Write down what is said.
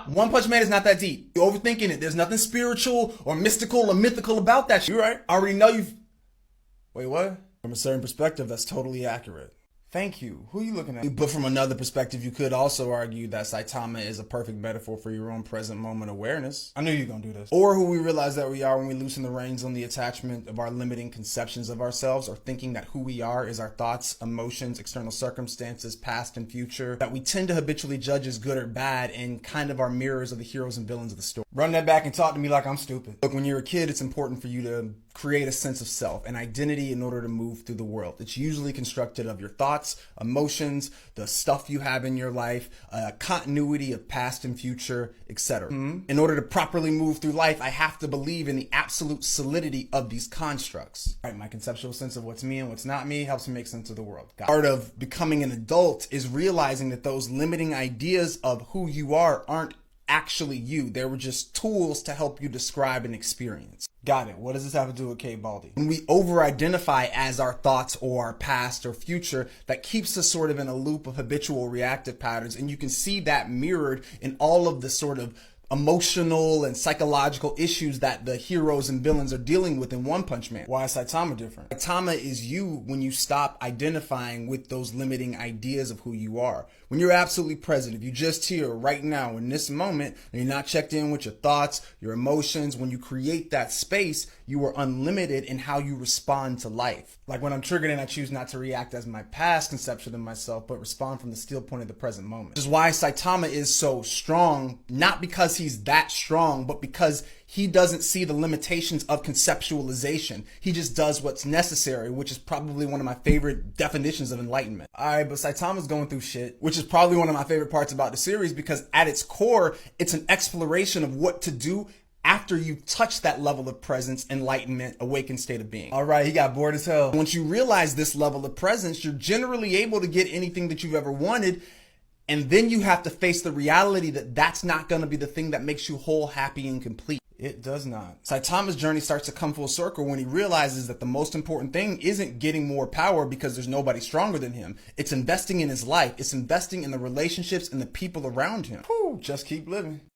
One Punch Man is not that deep. You're overthinking it. There's nothing spiritual or mystical or mythical about that shit. You're right. I already know you've... Wait, what? From a certain perspective, that's totally accurate. Thank you. Who are you looking at? But from another perspective, you could also argue that Saitama is a perfect metaphor for your own present moment awareness. I knew you were going to do this. Or who we realize that we are when we loosen the reins on the attachment of our limiting conceptions of ourselves, or thinking that who we are is our thoughts, emotions, external circumstances, past and future, that we tend to habitually judge as good or bad and kind of are mirrors of the heroes and villains of the story. Run that back and talk to me like I'm stupid. Look, when you're a kid, it's important for you to create a sense of self, an identity in order to move through the world. It's usually constructed of your thoughts, emotions, the stuff you have in your life, continuity of past and future, etc. In order to properly move through life, I have to believe in the absolute solidity of these constructs. Right, my conceptual sense of what's me and what's not me helps me make sense of the world. Part of becoming an adult is realizing that those limiting ideas of who you aren't actually you. They were just tools to help you describe an experience. Got it. What does this have to do with Kate Baldy? When we over-identify as our thoughts or our past or future, that keeps us sort of in a loop of habitual reactive patterns. And you can see that mirrored in all of the sort of emotional and psychological issues that the heroes and villains are dealing with in One Punch Man. Why is Saitama different? Saitama is you when you stop identifying with those limiting ideas of who you are. When you're absolutely present, if you're just here right now in this moment, and you're not checked in with your thoughts, your emotions, when you create that space, you are unlimited in how you respond to life. Like when I'm triggered and I choose not to react as my past conception of myself, but respond from the still point of the present moment. Which is why Saitama is so strong, not because he's that strong, but because he doesn't see the limitations of conceptualization. He just does what's necessary, which is probably one of my favorite definitions of enlightenment. Alright, but Saitama's going through shit, which is probably one of my favorite parts about the series, because at its core, it's an exploration of what to do after you've touched that level of presence, enlightenment, awakened state of being. Alright, he got bored as hell. Once you realize this level of presence, you're generally able to get anything that you've ever wanted. And then you have to face the reality that that's not going to be the thing that makes you whole, happy, and complete. It does not. Saitama's journey starts to come full circle when he realizes that the most important thing isn't getting more power because there's nobody stronger than him. It's investing in his life. It's investing in the relationships and the people around him. Whew, just keep living.